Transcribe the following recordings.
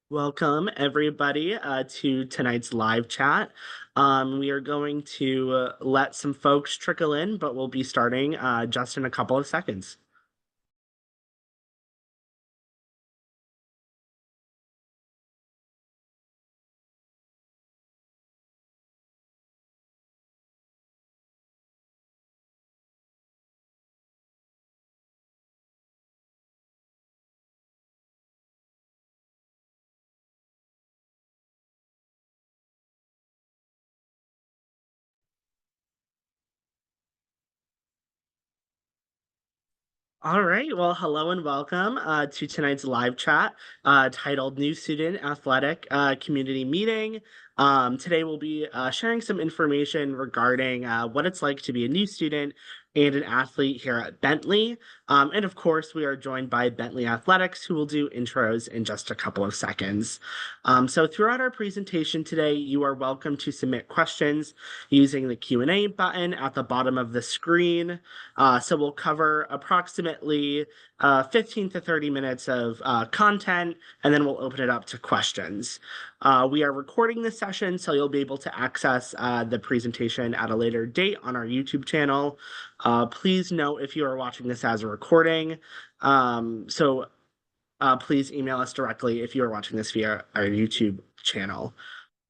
Welcome, everybody, to tonight's live chat. We are going to let some folks trickle in, but we'll be starting just in a couple of seconds. All right. Well, hello and welcome to tonight's live chat titled New Student Athletic Community Meeting. Today, we'll be sharing some information regarding what it's like to be a new student and an athlete here at Bentley. And of course, we are joined by Bentley Athletics, who will do intros in just a couple of seconds. So throughout our presentation today, you are welcome to submit questions using the Q&A button at the bottom of the screen. So we'll cover approximately 15 to 30 minutes of content, and then we'll open it up to questions. We are recording this session, so you'll be able to access the presentation at a later date on our YouTube channel. Please note if you are watching this as a recording. Please email us directly if you are watching this via our YouTube channel.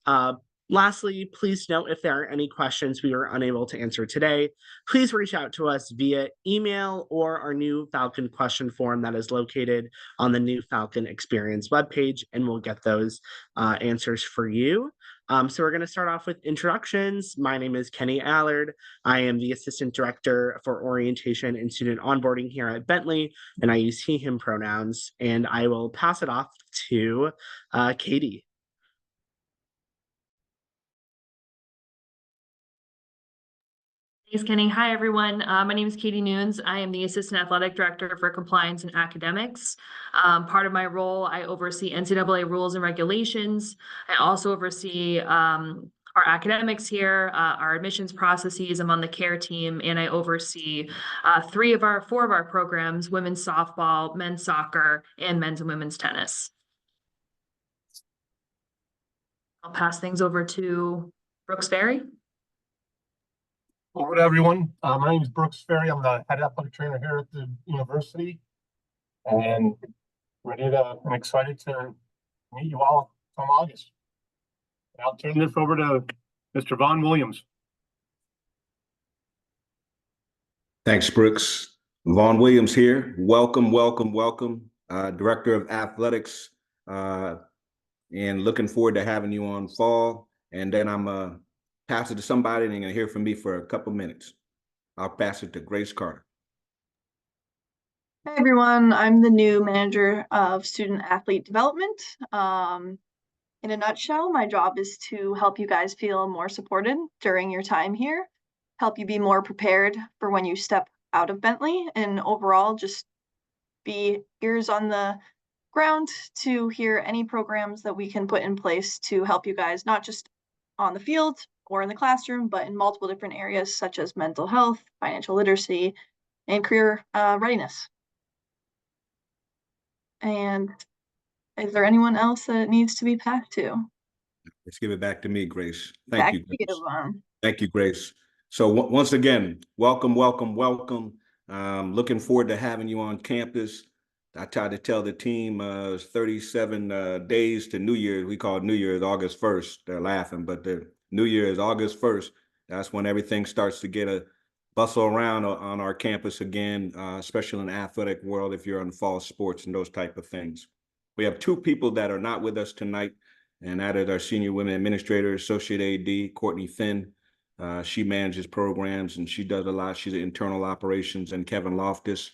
Uh, Lastly, please note if there are any questions we were unable to answer today, please reach out to us via email or our new Falcon question form that is located on the new Falcon Experience webpage, and we'll get those answers for you. So we're going to start off with introductions. My name is Kenny Allard. I am the Assistant Director for Orientation and Student Onboarding here at Bentley, and I use he, him pronouns, and I will pass it off to Katie. Thanks, Kenny. Hi, everyone. My name is Katie Nunes. I am the Assistant Athletic Director for Compliance and Academics. Part of my role, I oversee NCAA rules and regulations. I also oversee our academics here, our admissions processes. I'm on the care team, and I oversee four of our programs: women's softball, men's soccer, and men's and women's tennis. I'll pass things over to Brooks Ferry. Hello, everyone. My name is Brooks Ferry. I'm the head athletic trainer here at the university, and ready to and excited to meet you all come August. And I'll turn this over to Mr. Vaughn Williams. Thanks, Brooks. Vaughn Williams here. Welcome, welcome, welcome. Director of Athletics, and looking forward to having you on fall. And then I'm pass it to somebody, and you're going to hear from me for a couple minutes. I'll pass it to Grace Carter. Hi, everyone. I'm the new manager of student athlete development. In a nutshell, my job is to help you guys feel more supported during your time here, help you be more prepared for when you step out of Bentley, and overall just be ears on the ground to hear any programs that we can put in place to help you guys, not just on the field or in the classroom, but in multiple different areas such as mental health, financial literacy, and career readiness. And is there anyone else that it needs to be passed to? Let's give it back to me, Grace. Thank you, Grace. You, Thank you, Grace. So once again, welcome, welcome, welcome. Looking forward to having you on campus. I tried to tell the team it's 37 days to New Year's. We call it New Year's August 1st. They're laughing, but the New Year is August 1st. That's when everything starts to get a bustle around on our campus again, especially in the athletic world if you're on fall sports and those type of things. We have two people that are not with us tonight, and that is our senior women administrator, Associate AD, Courtney Finn. She manages programs and she does a lot. She's in internal operations, and Kevin Loftus.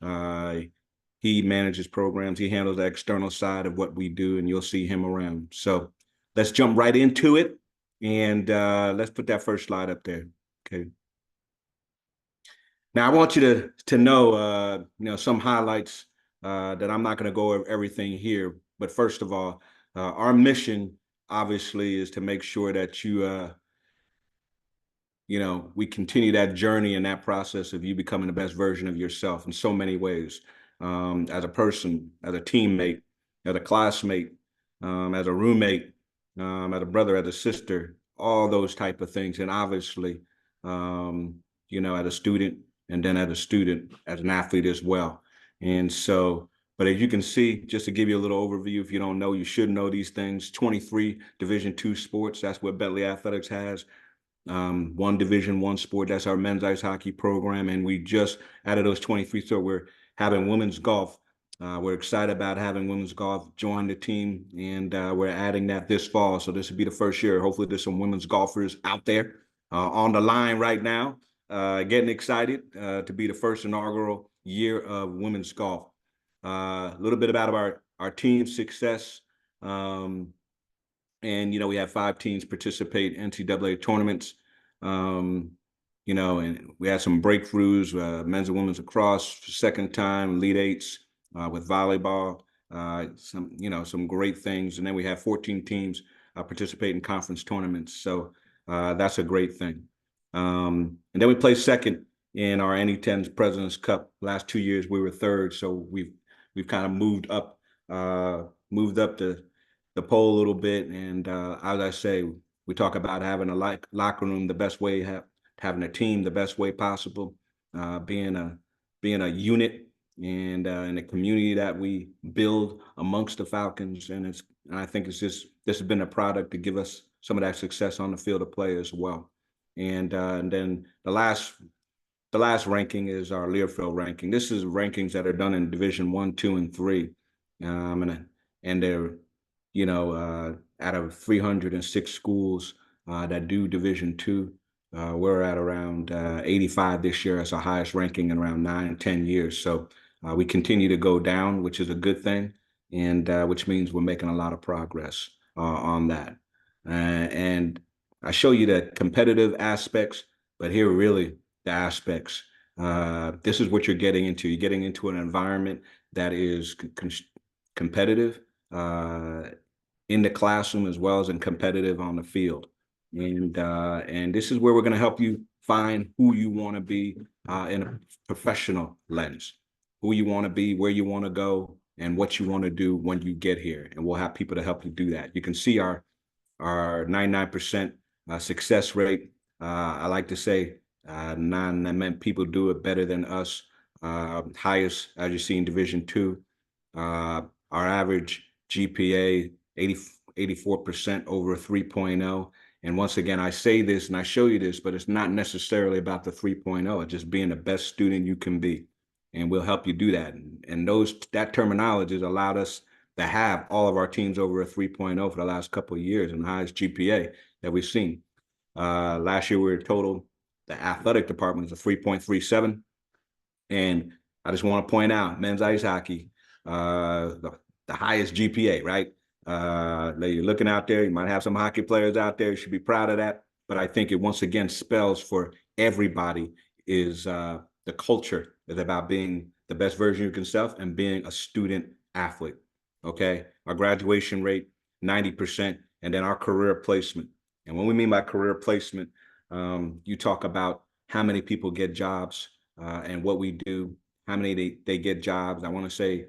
He manages programs. He handles the external side of what we do, and you'll see him around. So let's jump right into it, and let's put that first slide up there. Okay. Now I want you to know, some highlights that I'm not going to go over everything here. But first of all, our mission obviously is to make sure that we continue that journey and that process of you becoming the best version of yourself in so many ways, as a person, as a teammate, as a classmate, as a roommate, as a brother, as a sister, all those type of things. And obviously, as a student, and then as a student, as an athlete as well. And so, but as you can see, just to give you a little overview, if you don't know, you should know these things. 23 Division II sports. That's what Bentley Athletics has. One Division I sport. That's our men's ice hockey program. And we just added those 23. So we're having women's golf. We're excited about having women's golf join the team, and we're adding that this fall. So this will be the first year. Hopefully there's some women's golfers out there on the line right now, getting excited to be the first inaugural year of women's golf. A little bit about our team success. And we have 5 teams participate in NCAA tournaments. And we had some breakthroughs, men's and women's lacrosse, second time, Elite Eights with volleyball, some great things. And then we have 14 teams participate in conference tournaments. So that's a great thing. And then we placed second in our NE10's President's Cup. Last 2 years we were third, so we've kind of moved up the pole a little bit. And as I say, we talk about having a locker room the best way, having a team the best way possible, being a unit, and in a community that we build amongst the Falcons. And I think this has been a product to give us some of that success on the field of play as well. And then the last ranking is our Learfield ranking. This is rankings that are done in Division I, II, and III, and they're out of 306 schools that do Division II. We're at around 85 this year as our highest ranking in around 9-10 years. So we continue to go down, which is a good thing, and which means we're making a lot of progress on that. And I show you the competitive aspects, but here are really the aspects. This is what you're getting into. You're getting into an environment that is competitive in the classroom as well as in competitive on the field. And this is where we're going to help you find who you want to be in a professional lens, who you want to be, where you want to go, and what you want to do when you get here. And we'll have people to help you do that. You can see our 99% success rate. I like to say people do it better than us. Highest, as you see, in Division II. Our average GPA, 84% over a 3.0. And once again, I say this and I show you this, but it's not necessarily about the 3.0. It's just being the best student you can be. And we'll help you do that. And that terminology has allowed us to have all of our teams over a 3.0 for the last couple of years, and the highest GPA that we've seen. Last year, we were total, the athletic department is a 3.37. And I just want to point out, men's ice hockey, the highest GPA, right? You're looking out there, you might have some hockey players out there, you should be proud of that. But I think it once again spells for everybody is the culture is about being the best version of yourself and being a student athlete. Okay, our graduation rate, 90%, and then our career placement. And what we mean by career placement, you talk about how many people get jobs and what we do, how many they get jobs. I want to say,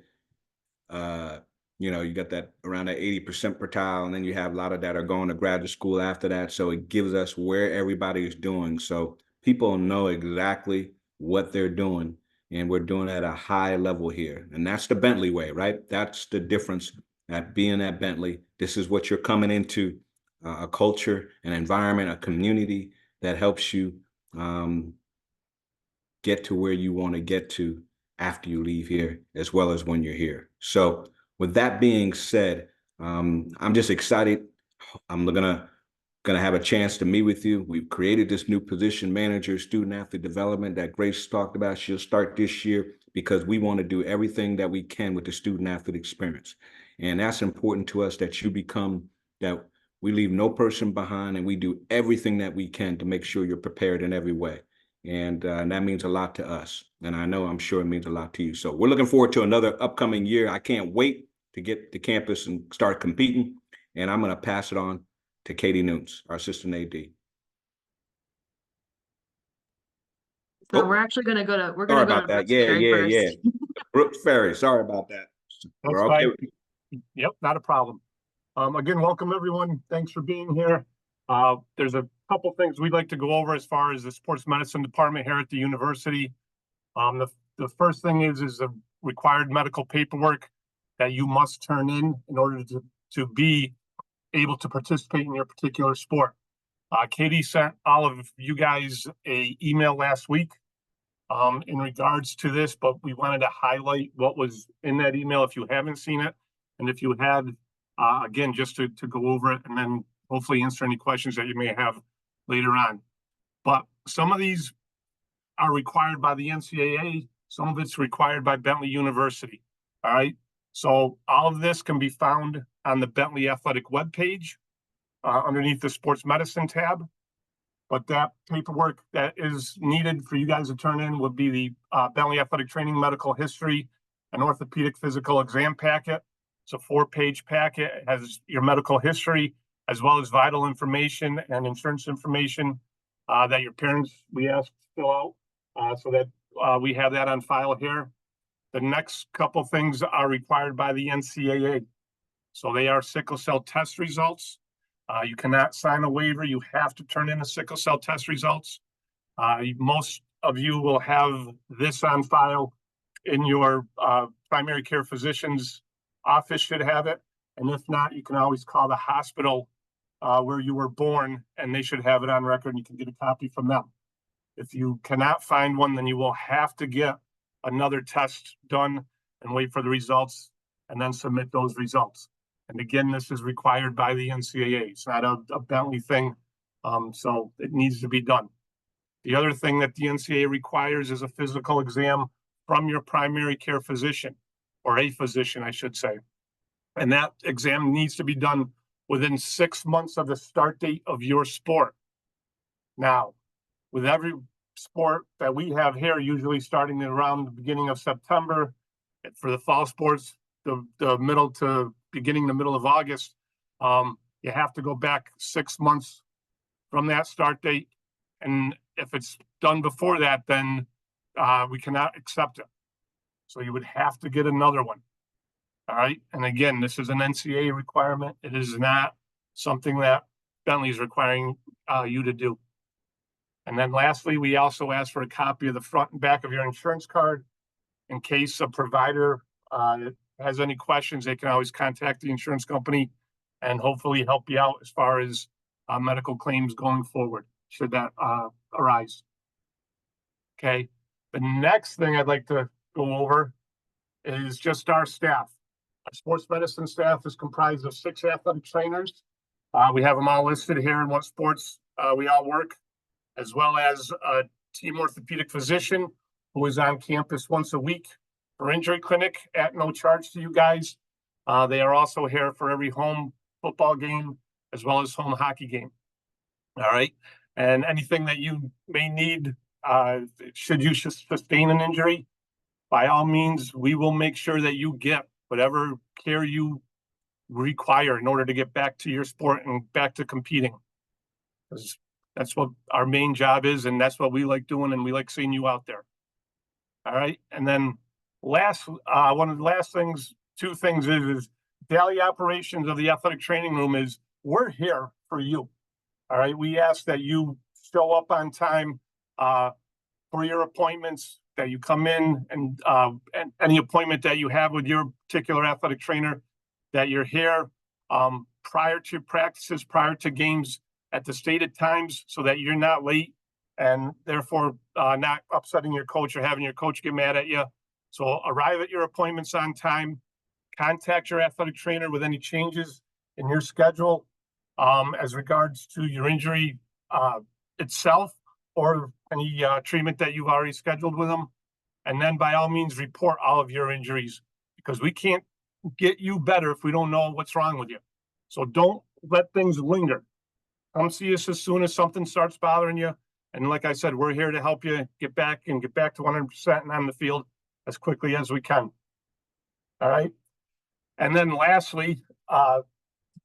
you got that around that 80% percentile, and then you have a lot of that are going to graduate school after that. So it gives us where everybody is doing. So people know exactly what they're doing, and we're doing it at a high level here. And that's the Bentley way, right? That's the difference at being at Bentley. This is what you're coming into, a culture, an environment, a community that helps you get to where you want to get to after you leave here, as well as when you're here. So with that being said, I'm just excited. I'm gonna have a chance to meet with you. We've created this new position, manager, student athlete development, that Grace talked about. She'll start this year because we want to do everything that we can with the student athlete experience. And that's important to us, that we leave no person behind, and we do everything that we can to make sure you're prepared in every way. And that means a lot to us. And I'm sure it means a lot to you. So we're looking forward to another upcoming year. I can't wait to get to campus and start competing. And I'm going to pass it on to Katie Nunes, our assistant AD. So we're actually going to go to, Sorry about that. Yeah. Brooks Ferry. Sorry about that. That's fine. Yep, not a problem. Again, welcome everyone. Thanks for being here. There's a couple things we'd like to go over as far as the sports medicine department here at the university. The first thing is the required medical paperwork that you must turn in order to be able to participate in your particular sport. Katie sent all of you guys a email last week in regards to this, but we wanted to highlight what was in that email if you haven't seen it. And if you had, again, just to go over it and then hopefully answer any questions that you may have later on. But some of these are required by the NCAA. Some of it's required by Bentley University. All right. So all of this can be found on the Bentley Athletic webpage underneath the sports medicine tab. But that paperwork that is needed for you guys to turn in would be the Bentley Athletic Training Medical History and Orthopedic Physical Exam packet. It's a 4-page packet. It has your medical history as well as vital information and insurance information that your parents, we asked to fill out so that we have that on file here. The next couple things are required by the NCAA. So they are sickle cell test results. You cannot sign a waiver. You have to turn in the sickle cell test results. Most of you will have this on file in your primary care physician's office should have it. And if not, you can always call the hospital where you were born and they should have it on record and you can get a copy from them. If you cannot find one, then you will have to get another test done and wait for the results and then submit those results. And again, this is required by the NCAA. It's not a Bentley thing, so it needs to be done. The other thing that the NCAA requires is a physical exam from your primary care physician, or a physician, I should say. And that exam needs to be done within 6 months of the start date of your sport. Now, with every sport that we have here, usually starting around the beginning of September, for the fall sports, the middle to beginning the middle of August, you have to go back 6 months from that start date. And if it's done before that, then we cannot accept it. So you would have to get another one. All right. And again, this is an NCAA requirement. It is not something that Bentley is requiring you to do. And then lastly, we also ask for a copy of the front and back of your insurance card in case a provider has any questions. They can always contact the insurance company and hopefully help you out as far as medical claims going forward, should that arise. Okay. The next thing I'd like to go over is just our staff. Our sports medicine staff is comprised of 6 athletic trainers. We have them all listed here in what sports we all work, as well as a team orthopedic physician who is on campus once a week for injury clinic at no charge to you guys. They are also here for every home football game as well as home hockey game. All right. And anything that you may need, should you sustain an injury, by all means, we will make sure that you get whatever care you require in order to get back to your sport and back to competing. Because that's what our main job is, and that's what we like doing, and we like seeing you out there. All right. And then one of the last things, 2 things is daily operations of the athletic training room is we're here for you. All right. We ask that you show up on time for your appointments, that you come in and any appointment that you have with your particular athletic trainer, that you're here prior to practices, prior to games at the stated times so that you're not late and therefore not upsetting your coach or having your coach get mad at you. So arrive at your appointments on time, contact your athletic trainer with any changes in your schedule as regards to your injury itself or any treatment that you've already scheduled with them. And then by all means, report all of your injuries because we can't get you better if we don't know what's wrong with you. So don't let things linger. Come see us as soon as something starts bothering you. And like I said, we're here to help you get back to 100% and on the field as quickly as we can. All right. And then lastly,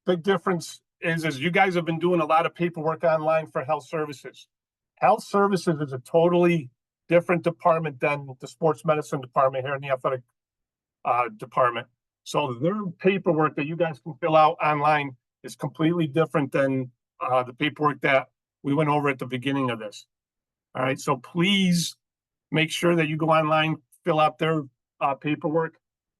big difference is you guys have been doing a lot of paperwork online for health services. Health services is a totally different department than the sports medicine department here in the athletic department. So their paperwork that you guys can fill out online is completely different than the paperwork that we went over at the beginning of this. All right, so please make sure that you go online, fill out their paperwork.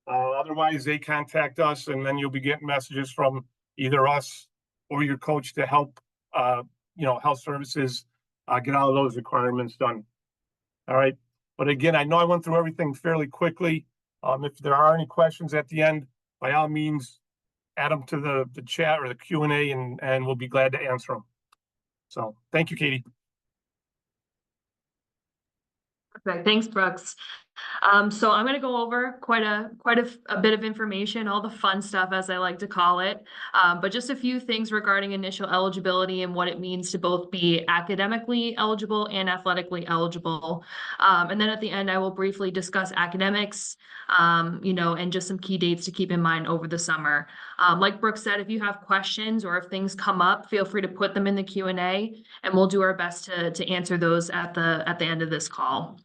Otherwise, they contact us, and then you'll be getting messages from either us or your coach to help, health services get all of those requirements done. All right, but again, I know I went through everything fairly quickly. If there are any questions at the end, by all means, add them to the chat or the Q&A, and we'll be glad to answer them. So thank you, Katie. Perfect. Thanks, Brooks. So I'm going to go over quite a bit of information, all the fun stuff, as I like to call it, but just a few things regarding initial eligibility and what it means to both be academically eligible and athletically eligible. And then at the end, I will briefly discuss academics, and just some key dates to keep in mind over the summer. Like Brooks said, if you have questions or if things come up, feel free to put them in the Q&A, and we'll do our best to answer those at the end of this call.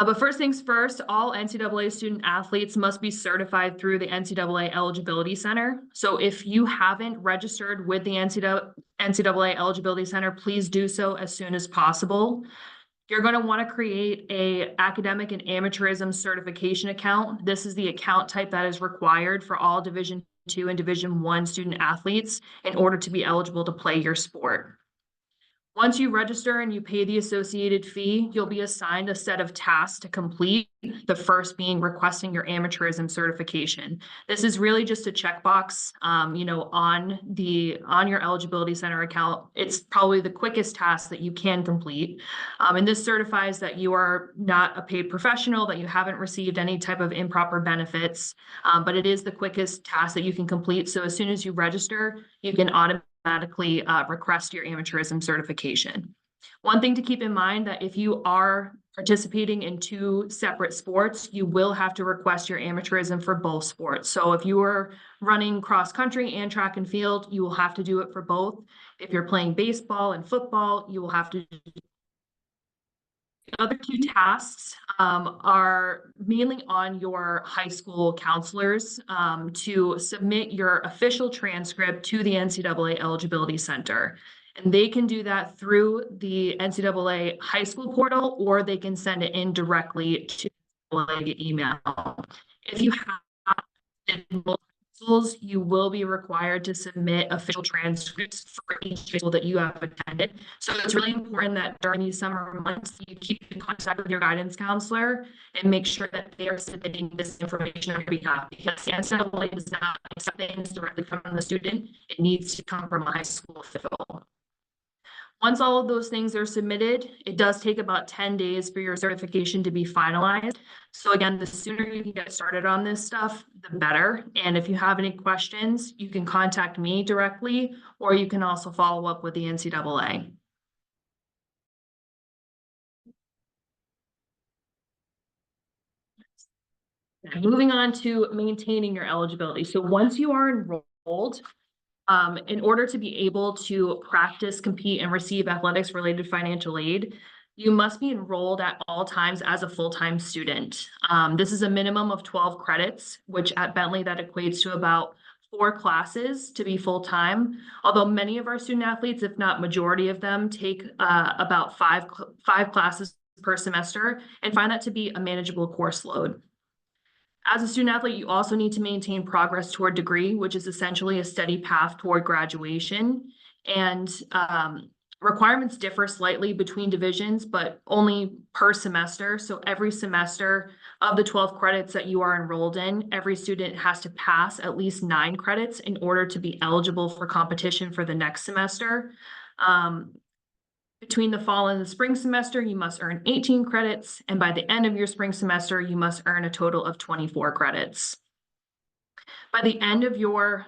But first things first, all NCAA student athletes must be certified through the NCAA Eligibility Center. So if you haven't registered with the NCAA Eligibility Center, please do so as soon as possible. You're going to want to create a academic and amateurism certification account. This is the account type that is required for all Division II and Division I student athletes in order to be eligible to play your sport. Once you register and you pay the associated fee, you'll be assigned a set of tasks to complete, the first being requesting your amateurism certification. This is really just a checkbox, on your Eligibility Center account. It's probably the quickest task that you can complete. And this certifies that you are not a paid professional, that you haven't received any type of improper benefits, but it is the quickest task that you can complete. So as soon as you register, you can automatically request your amateurism certification. One thing to keep in mind that if you are participating in two separate sports, you will have to request your amateurism for both sports. So if you are running cross country and track and field, you will have to do it for both. If you're playing baseball and football, you will have to. The other two tasks are mainly on your high school counselors to submit your official transcript to the NCAA Eligibility Center. And they can do that through the NCAA high school portal, or they can send it in directly to via email. If you have multiple schools, you will be required to submit official transcripts for each school that you have attended. So it's really important that during these summer months, you keep in contact with your guidance counselor and make sure that they are submitting this information on your behalf, because the NCAA does not accept things directly from the student. It needs to come from a high school official. Once all of those things are submitted, it does take about 10 days for your certification to be finalized. So again, the sooner you can get started on this stuff, the better. And if you have any questions, you can contact me directly, or you can also follow up with the NCAA. Moving on to maintaining your eligibility. So once you are enrolled, in order to be able to practice, compete, and receive athletics-related financial aid, you must be enrolled at all times as a full-time student. This is a minimum of 12 credits, which at Bentley, that equates to about 4 classes to be full-time. Although many of our student athletes, if not majority of them, take about five classes per semester and find that to be a manageable course load. As a student athlete, you also need to maintain progress toward degree, which is essentially a steady path toward graduation. And requirements differ slightly between divisions, but only per semester. So every semester of the 12 credits that you are enrolled in, every student has to pass at least 9 credits in order to be eligible for competition for the next semester. Between the fall and the spring semester, you must earn 18 credits, and by the end of your spring semester, you must earn a total of 24 credits. By the end of your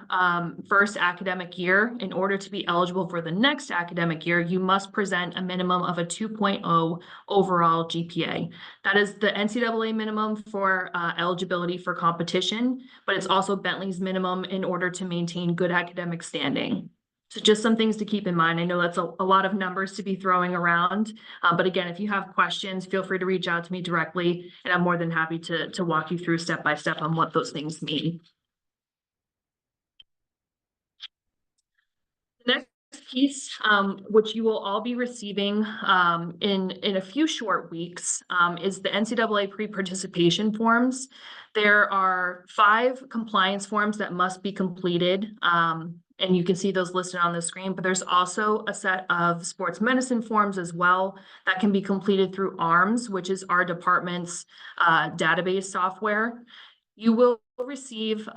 first academic year, in order to be eligible for the next academic year, you must present a minimum of a 2.0 overall GPA. That is the NCAA minimum for eligibility for competition, but it's also Bentley's minimum in order to maintain good academic standing. So just some things to keep in mind. I know that's a lot of numbers to be throwing around, but again, if you have questions, feel free to reach out to me directly, and I'm more than happy to walk you through step by step on what those things mean. The next piece, which you will all be receiving in a few short weeks, is the NCAA pre-participation forms. There are 5 compliance forms that must be completed, and you can see those listed on the screen, but there's also a set of sports medicine forms as well that can be completed through ARMS, which is our department's database software. You will receive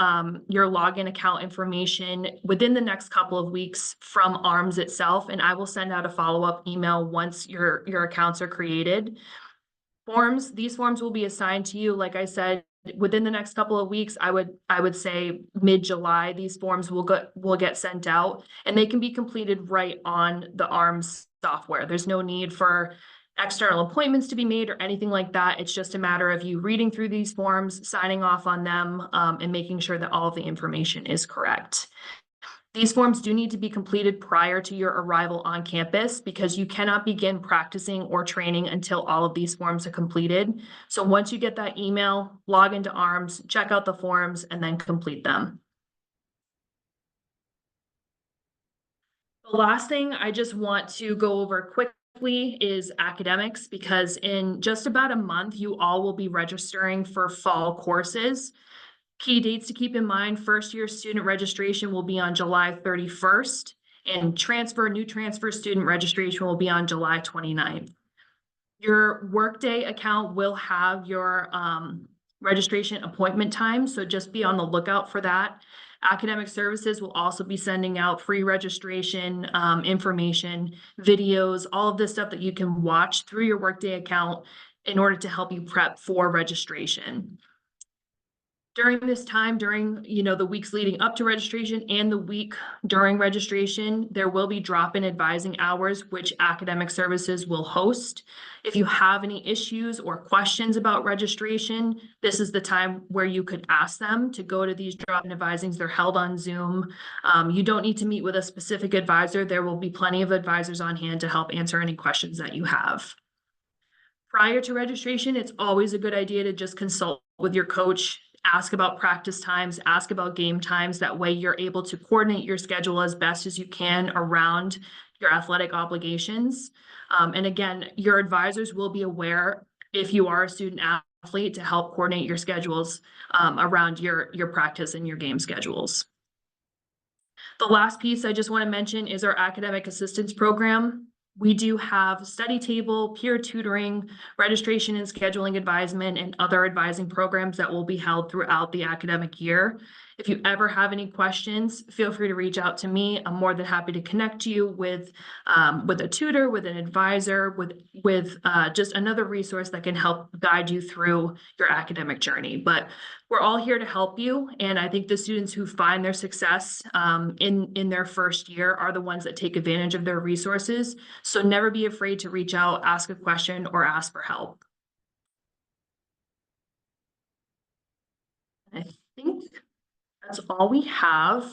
your login account information within the next couple of weeks from ARMS itself, and I will send out a follow-up email once your accounts are created. These forms will be assigned to you, like I said, within the next couple of weeks. I would say mid-July, these forms will get sent out, and they can be completed right on the ARMS software. There's no need for external appointments to be made or anything like that. It's just a matter of you reading through these forms, signing off on them, and making sure that all of the information is correct. These forms do need to be completed prior to your arrival on campus because you cannot begin practicing or training until all of these forms are completed. So once you get that email, log into ARMS, check out the forms, and then complete them. The last thing I just want to go over quickly is academics, because in just about a month, you all will be registering for fall courses. Key dates to keep in mind: first year student registration will be on July 31st, and new transfer student registration will be on July 29th. Your Workday account will have your registration appointment time, so just be on the lookout for that. Academic Services will also be sending out free registration information, videos, all of this stuff that you can watch through your Workday account in order to help you prep for registration. During this time, during the weeks leading up to registration and the week during registration, there will be drop-in advising hours, which Academic Services will host. If you have any issues or questions about registration, this is the time where you could ask them to go to these drop-in advisings. They're held on Zoom. You don't need to meet with a specific advisor. There will be plenty of advisors on hand to help answer any questions that you have. Prior to registration, it's always a good idea to just consult with your coach. Ask about practice times, ask about game times. That way you're able to coordinate your schedule as best as you can around your athletic obligations. And again, your advisors will be aware if you are a student athlete to help coordinate your schedules around your practice and your game schedules. The last piece I just want to mention is our academic assistance program. We do have study table, peer tutoring, registration and scheduling advisement, and other advising programs that will be held throughout the academic year. If you ever have any questions, feel free to reach out to me. I'm more than happy to connect you with a tutor, with an advisor, with just another resource that can help guide you through your academic journey. But we're all here to help you, and I think the students who find their success in their first year are the ones that take advantage of their resources. So never be afraid to reach out, ask a question, or ask for help. I think that's all we have.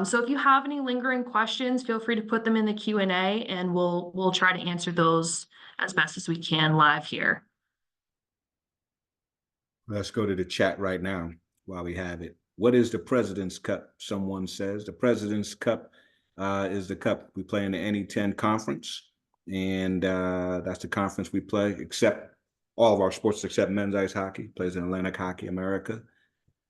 So if you have any lingering questions, feel free to put them in the Q&A, and we'll try to answer those as best as we can live here. Let's go to the chat right now while we have it. What is the President's Cup? Someone says the President's Cup is the cup we play in the NE10 conference, and that's the conference we play, except all of our sports except men's ice hockey plays in Atlantic Hockey America,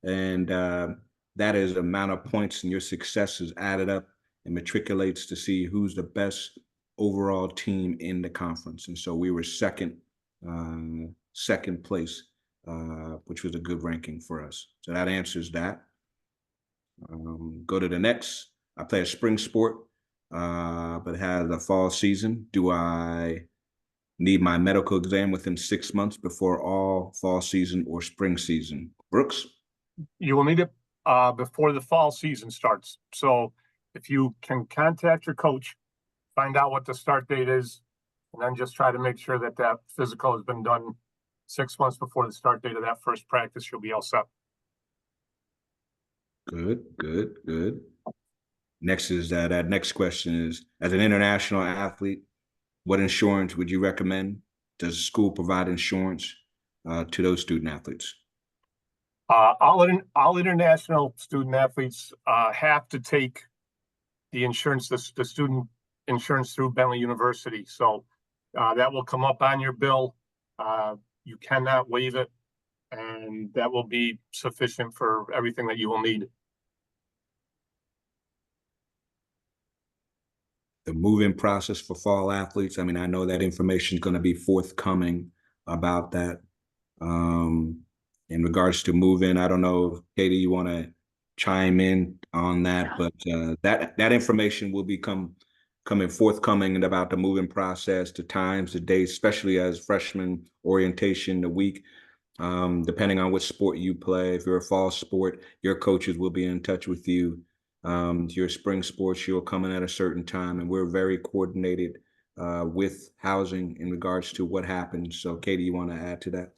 and that is the amount of points and your success is added up and matriculates to see who's the best overall team in the conference. And so we were second place, which was a good ranking for us. So that answers that. Go to the next. I play a spring sport, but it has a fall season. Do I need my medical exam within 6 months before all fall season or spring season? Brooks? You will need it before the fall season starts. So if you can contact your coach, find out what the start date is, and then just try to make sure that that physical has been done 6 months before the start date of that first practice, you'll be all set. Good, good, good. Next is that next question is, as an international athlete, what insurance would you recommend? Does the school provide insurance to those student athletes? All international student athletes have to take the insurance, the student insurance through Bentley University. So that will come up on your bill. You cannot waive it, and that will be sufficient for everything that you will need. The move-in process for fall athletes. I mean, I know that information is going to be forthcoming about that. In regards to move-in, I don't know if Katie, you want to chime in on that, but that information will be coming forthcoming about the move-in process, the times, the dates, especially as freshman orientation, the week. Depending on which sport you play, if you're a fall sport, your coaches will be in touch with you. Your spring sports, you'll come in at a certain time, and we're very coordinated with housing in regards to what happens. So Katie, you want to add to that?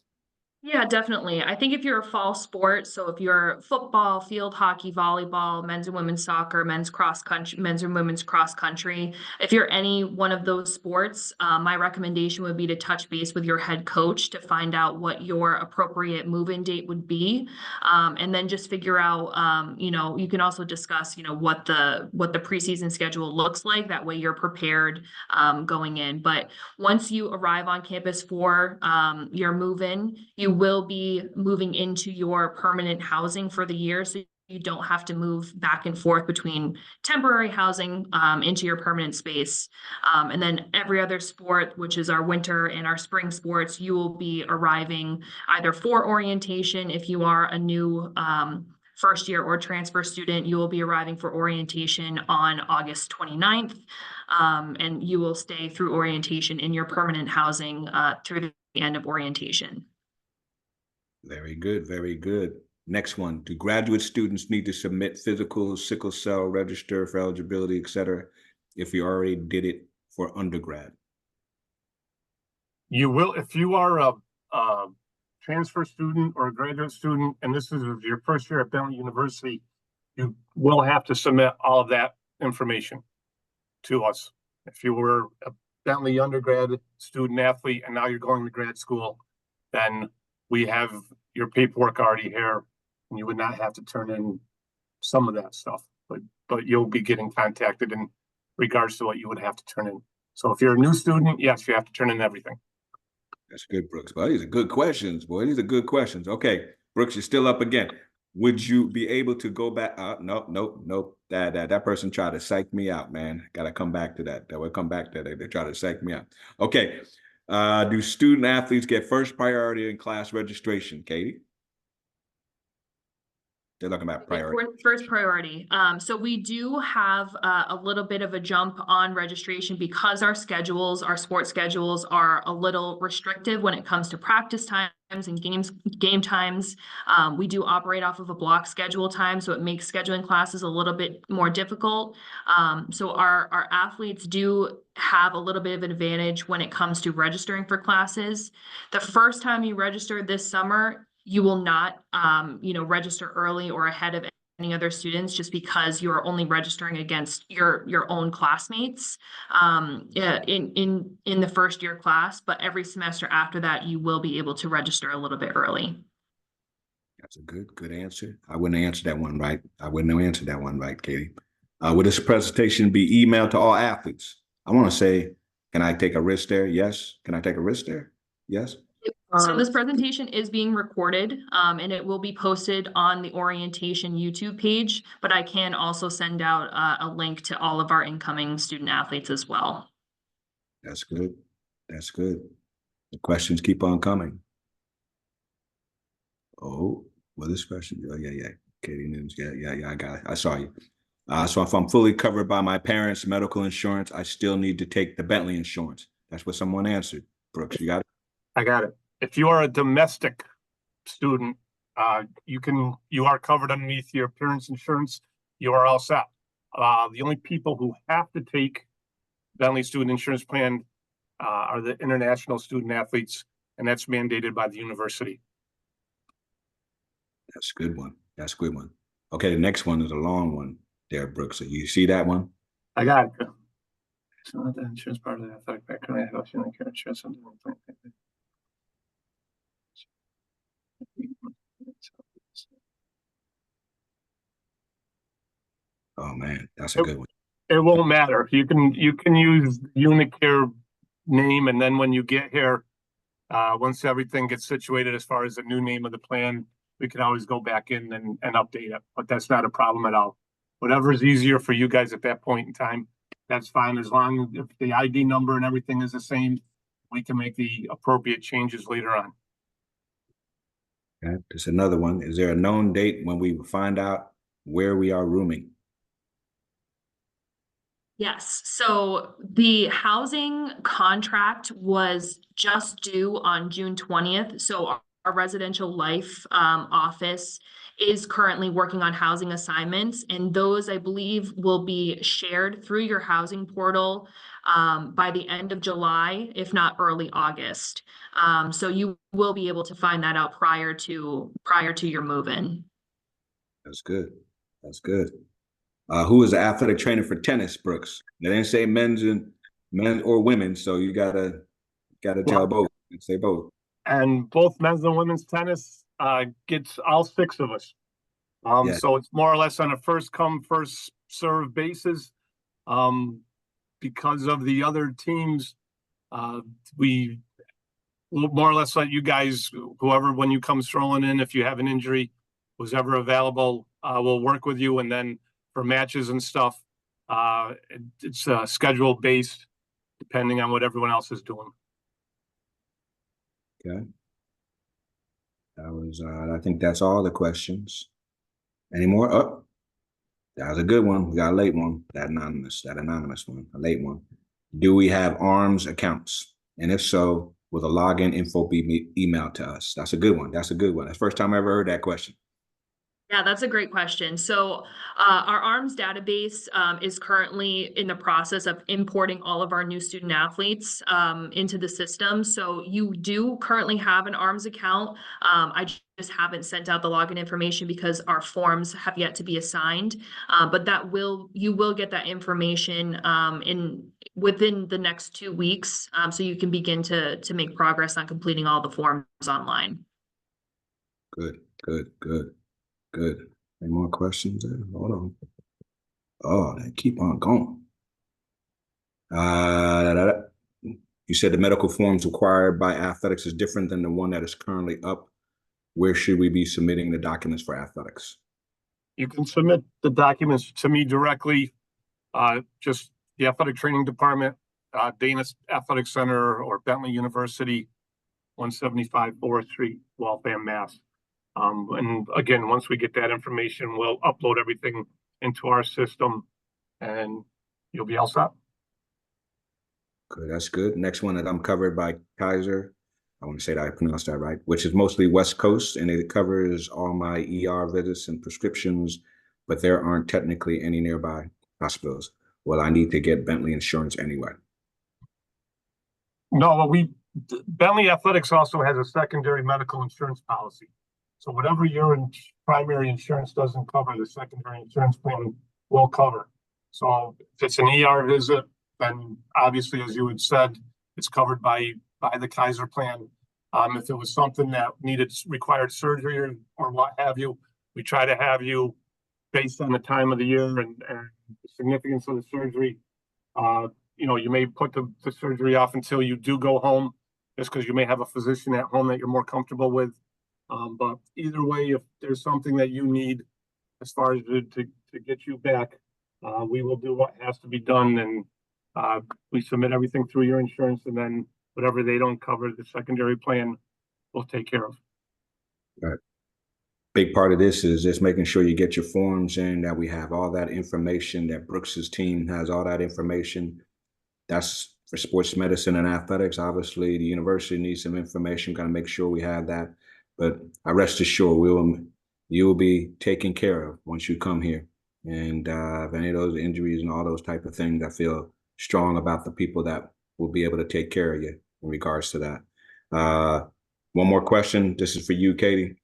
Yeah, definitely. I think if you're a fall sport, so if you're football, field hockey, volleyball, men's and women's soccer, men's cross country, men's and women's cross country, if you're any one of those sports, my recommendation would be to touch base with your head coach to find out what your appropriate move-in date would be, and then just figure out, you can also discuss, what the preseason schedule looks like. That way, you're prepared going in. But once you arrive on campus for your move-in, you will be moving into your permanent housing for the year. So you don't have to move back and forth between temporary housing into your permanent space. And then every other sport, which is our winter and our spring sports, you will be arriving either for orientation. If you are a new first year or transfer student, you will be arriving for orientation on August 29th. And you will stay through orientation in your permanent housing through the end of orientation. Very good, very good. Next one, do graduate students need to submit physical, sickle cell, register for eligibility, et cetera, if you already did it for undergrad? You will, if you are a transfer student or a graduate student, and this is your first year at Bentley University, you will have to submit all of that information to us. If you were a Bentley undergrad student athlete and now you're going to grad school, then we have your paperwork already here, and you would not have to turn in some of that stuff, but you'll be getting contacted in regards to what you would have to turn in. So if you're a new student, yes, you have to turn in everything. That's good, Brooks. Well, these are good questions, boy. These are good questions. Okay, Brooks, you're still up again. Would you be able to go back? Nope. That person tried to psych me out, man. Got to come back to that. That will come back to that. They try to psych me out. Okay. Do student athletes get first priority in class registration, Katie? They're looking at priority. First priority. So we do have a little bit of a jump on registration because our sports schedules are a little restrictive when it comes to practice times and game times. We do operate off of a block schedule time, so it makes scheduling classes a little bit more difficult. So our athletes do have a little bit of an advantage when it comes to registering for classes. The first time you register this summer, you will not, register early or ahead of any other students just because you're only registering against your own classmates in the first year class. But every semester after that, you will be able to register a little bit early. That's a good answer. I wouldn't answer that one right. Katie. Would this presentation be emailed to all athletes? I want to say, can I take a risk there? Yes. Can I take a risk there? Yes. So this presentation is being recorded and it will be posted on the orientation YouTube page, but I can also send out a link to all of our incoming student athletes as well. That's good. That's good. The questions keep on coming. Oh, well, this question. Oh, yeah. Katie News. Yeah. I got it. I saw you. So if I'm fully covered by my parents' medical insurance, I still need to take the Bentley insurance. That's what someone answered. Brooks, you got it? I got it. If you are a domestic student, you are covered underneath your parents' insurance. You are all set. The only people who have to take Bentley student insurance plan are the international student athletes, and that's mandated by the university. That's a good one. Okay, the next one is a long one. there, Brooks. So you see that one? I got it. So not the insurance part of the athletic background, I have a care insurance, something like that. Oh man, that's a good one. It won't matter. You can use Unicare name, and then when you get here, once everything gets situated as far as the new name of the plan, we can always go back in and update it. But that's not a problem at all. Whatever is easier for you guys at that point in time, that's fine. As long as if the ID number and everything is the same, we can make the appropriate changes later on. Okay, there's another one. Is there a known date when we will find out where we are rooming? Yes, so the housing contract was just due on June 20th. So our residential life office is currently working on housing assignments, and those, I believe, will be shared through your housing portal by the end of July, if not early August. So you will be able to find that out prior to your move-in. That's good. That's good. Who is the athletic trainer for tennis, Brooks? They didn't say men or women, so you gotta tell both. Say both. And both men's and women's tennis gets all 6 of us. Yeah. So it's more or less on a first come, first serve basis. Because of the other teams, we will more or less let you guys, whoever, when you come strolling in, if you have an injury, who's ever available, we'll work with you. And then for matches and stuff, it's schedule based, depending on what everyone else is doing. Okay. That was, I think that's all the questions. Any more? Oh, that was a good one. We got a late one. That anonymous one, a late one. Do we have ARMS accounts? And if so, will the login info be emailed to us? That's a good one. That's a good one. That's the first time I ever heard that question. Yeah, that's a great question. So our ARMS database is currently in the process of importing all of our new student athletes into the system. So you do currently have an ARMS account. I just haven't sent out the login information because our forms have yet to be assigned. But you will get that information within the next 2 weeks, so you can begin to make progress on completing all the forms online. Good. Any more questions? Hold on. Oh, they keep on going. You said the medical forms required by athletics is different than the one that is currently up. Where should we be submitting the documents for athletics? You can submit the documents to me directly, just the athletic training department, Dana Athletic Center or Bentley University, 175 4th Street, Waltham, Mass. And again, once we get that information, we'll upload everything into our system and you'll be all set. Good, that's good. Next one that I'm covered by Kaiser. I want to say that I pronounced that right, which is mostly West Coast, and it covers all my ER visits and prescriptions, but there aren't technically any nearby hospitals. Well, I need to get Bentley insurance anyway. No, Bentley Athletics also has a secondary medical insurance policy. So whatever your primary insurance doesn't cover, the secondary insurance plan will cover. So if it's an ER visit, then obviously, as you had said, it's covered by the Kaiser plan. If it was something that required surgery or what have you, we try to have you based on the time of the year and the significance of the surgery. You may put the surgery off until you do go home, just because you may have a physician at home that you're more comfortable with. But either way, if there's something that you need as far as to get you back, we will do what has to be done, and we submit everything through your insurance, and then whatever they don't cover, the secondary plan will take care of. Right. Big part of this is just making sure you get your forms in, that we have all that information, that Brooks's team has all that information. That's for sports medicine and athletics. Obviously, the university needs some information, got to make sure we have that. But I rest assured, you will be taken care of once you come here. And if any of those injuries and all those type of things, I feel strong about the people that will be able to take care of you in regards to that. One more question. This is for you, Katie.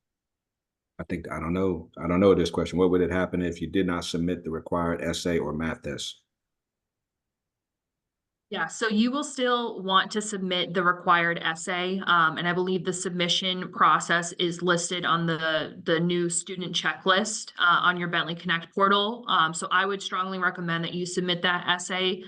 I don't know this question. What would it happen if you did not submit the required essay or math test? Yeah, so you will still want to submit the required essay, and I believe the submission process is listed on the new student checklist on your Bentley Connect portal. So I would strongly recommend that you submit that essay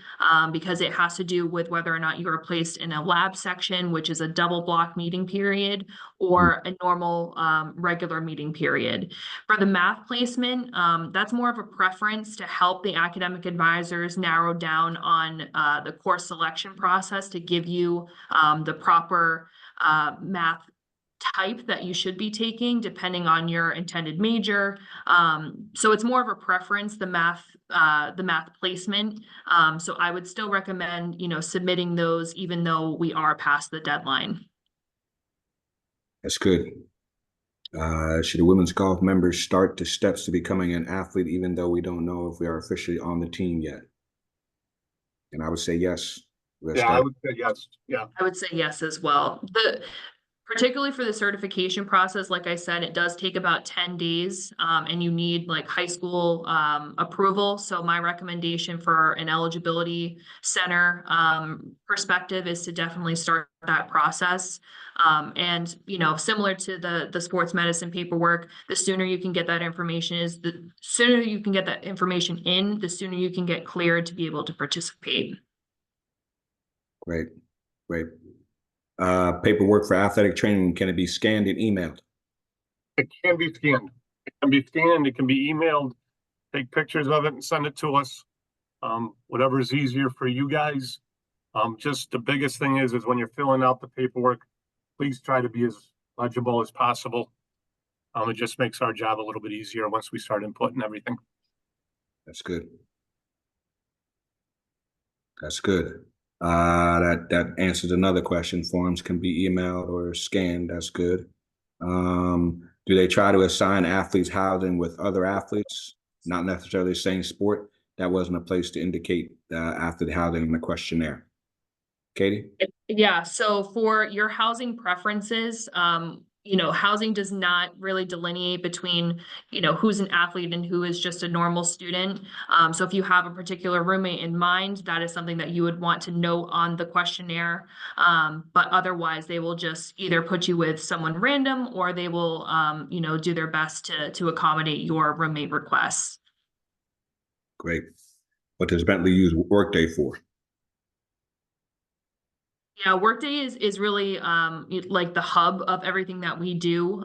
because it has to do with whether or not you are placed in a lab section, which is a double block meeting period, or a normal regular meeting period. For the math placement, that's more of a preference to help the academic advisors narrow down on the course selection process to give you the proper math type that you should be taking depending on your intended major. So it's more of a preference, the math placement. So I would still recommend, submitting those even though we are past the deadline. That's good. Should the women's golf members start the steps to becoming an athlete, even though we don't know if we are officially on the team yet? And I would say yes. I would say yes. Yeah. I would say yes as well. Particularly for the certification process, like I said, it does take about 10 days, and you need like high school approval. So my recommendation for an eligibility center perspective is to definitely start that process. And similar to the sports medicine paperwork, the sooner you can get that information the sooner you can get that information in, the sooner you can get cleared to be able to participate. Great. Paperwork for athletic training, can it be scanned and emailed? It can be scanned. It can be scanned. It can be emailed. Take pictures of it and send it to us. Whatever is easier for you guys. Just the biggest thing is when you're filling out the paperwork, please try to be as legible as possible. It just makes our job a little bit easier once we start inputting everything. That's good. That answers another question. Forms can be emailed or scanned. That's good. Do they try to assign athletes housing with other athletes, not necessarily the same sport? That wasn't a place to indicate athlete housing in the questionnaire. Katie? Yeah, so for your housing preferences, housing does not really delineate between, who's an athlete and who is just a normal student. So if you have a particular roommate in mind, that is something that you would want to note on the questionnaire. But otherwise, they will just either put you with someone random or they will, do their best to accommodate your roommate requests. Great. What does Bentley use Workday for? Yeah, Workday is really like the hub of everything that we do.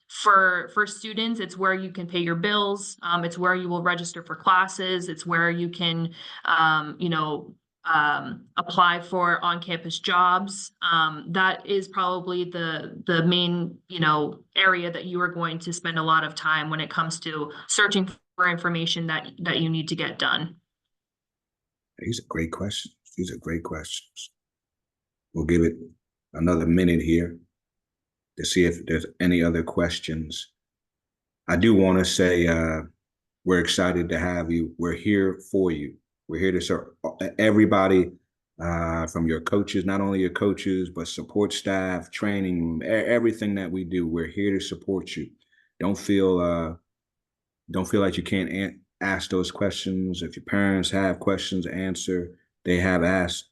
For students, it's where you can pay your bills. It's where you will register for classes. It's where you can apply for on-campus jobs. That is probably the main area that you are going to spend a lot of time when it comes to searching for information that you need to get done. These are great questions. We'll give it another minute here to see if there's any other questions. I do want to say we're excited to have you. We're here for you. We're here to serve everybody from your coaches, not only your coaches, but support staff, training, everything that we do. We're here to support you. Don't feel like you can't ask those questions. If your parents have questions to answer, they have asked.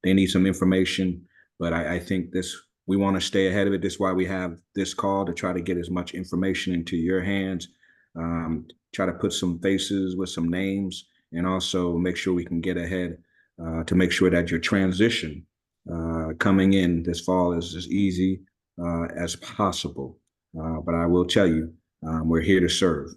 They need some information, but I think we want to stay ahead of it. This is why we have this call, to try to get as much information into your hands, try to put some faces with some names, and also make sure we can get ahead to make sure that your transition coming in this fall is as easy as possible. But I will tell you, we're here to serve.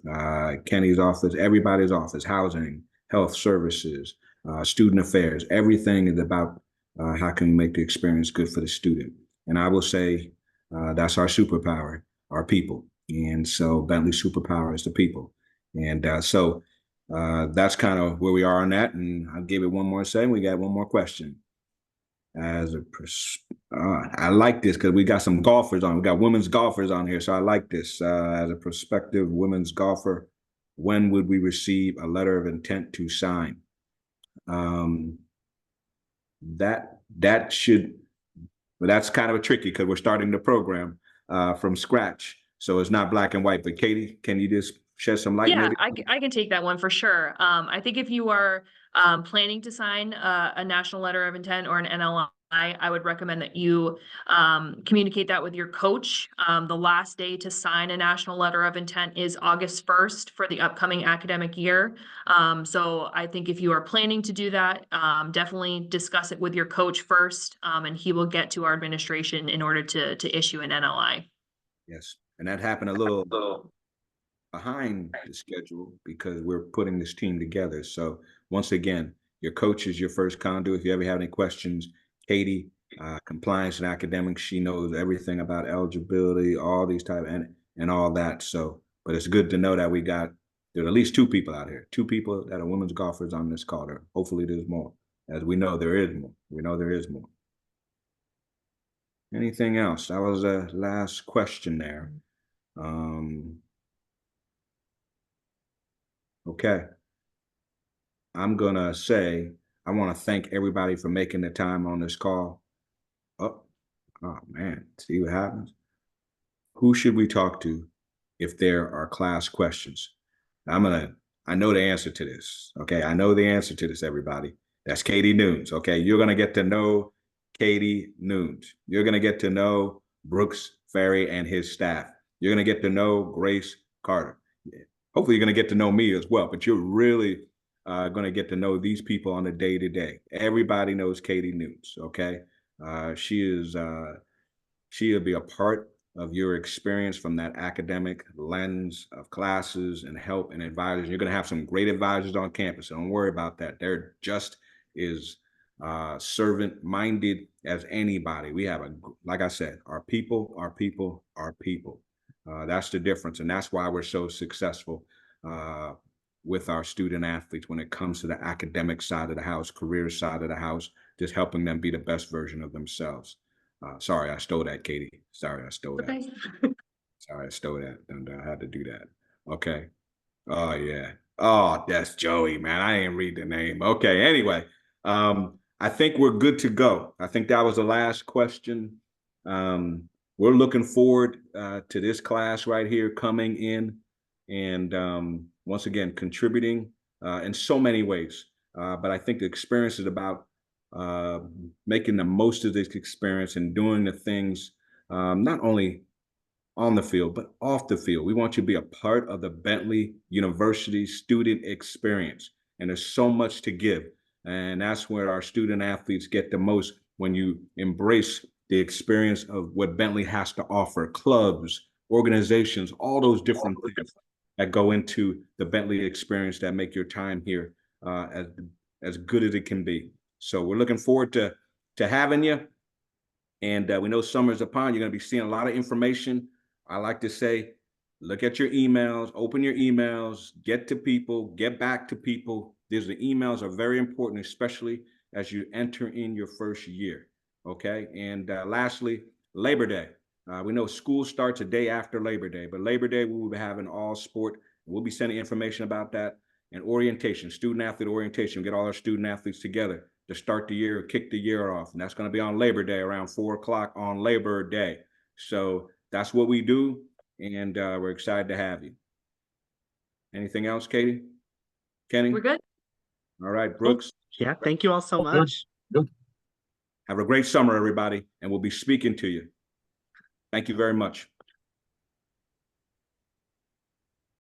Kenny's office, everybody's office, housing, health services, student affairs, everything is about how can we make the experience good for the student? And I will say that's our superpower, our people. And so Bentley's superpower is the people. And so that's kind of where we are on that. And I'll give it one more second. We got one more question. I like this because we got some golfers on. We got women's golfers on here. So I like this. As a prospective women's golfer, when would we receive a letter of intent to sign? That should, but that's kind of a tricky because we're starting the program from scratch. So it's not black and white. But Katie, can you just shed some light? Yeah, Maybe? I can take that one for sure. I think if you are planning to sign a national letter of intent or an NLI, I would recommend that you communicate that with your coach. The last day to sign a national letter of intent is August 1st for the upcoming academic year. So I think if you are planning to do that, definitely discuss it with your coach first, and he will get to our administration in order to issue an NLI. Yes. And that happened a little behind the schedule because we're putting this team together. So once again, your coach is your first conduit. If you ever have any questions, Katie, compliance and academics, she knows everything about eligibility, all these type and all that. So, but it's good to know that there's at least two people out here, two people that are women's golfers on this call. Hopefully there's more. As we know, there is more. We know there is more. Anything else? That was the last question there. Okay. I'm gonna say I want to thank everybody for making the time on this call. Oh man, see what happens? Who should we talk to if there are class questions? I know the answer to this. Okay, I know the answer to this, everybody. That's Katie Nunes. Okay, you're gonna get to know Katie Nunes. You're gonna get to know Brooks Ferry and his staff. You're gonna get to know Grace Carter. Hopefully, you're gonna get to know me as well, but you're really going to get to know these people on a day-to-day. Everybody knows Katie Nunes, okay? She'll be a part of your experience from that academic lens of classes and help and advisors. You're going to have some great advisors on campus, so don't worry about that. They're just as servant-minded as anybody. We have, like I said, our people. That's the difference, and that's why we're so successful with our student athletes when it comes to the academic side of the house, career side of the house, just helping them be the best version of themselves. Sorry, I stole that, Katie. Sorry, I stole that. Sorry, I stole that. I had to do that. Okay. Oh, yeah. Oh, that's Joey, man. I didn't read the name. Okay. Anyway, I think we're good to go. I think that was the last question. We're looking forward to this class right here coming in and once again, contributing in so many ways. But I think the experience is about making the most of this experience and doing the things not only on the field, but off the field. We want you to be a part of the Bentley University student experience. And there's so much to give. And that's where our student athletes get the most when you embrace the experience of what Bentley has to offer, clubs, organizations, all those different things that go into the Bentley experience that make your time here as good as it can be. So we're looking forward to having you. And we know summer's upon. You're going to be seeing a lot of information. I like to say, look at your emails, open your emails, get to people, get back to people. The emails are very important, especially as you enter in your first year. Okay. And lastly, Labor Day. We know school starts a day after Labor Day, but Labor Day, we will be having all sport. We'll be sending information about that and orientation, student athlete orientation. Get all our student athletes together to start the year, kick the year off. And that's going to be on Labor Day around 4:00 on Labor Day. So that's what we do. And we're excited to have you. Anything else, Katie? Kenny? We're good. All right, Brooks. Yeah, thank you all so much. Good. Have a great summer, everybody. And we'll be speaking to you. Thank you very much.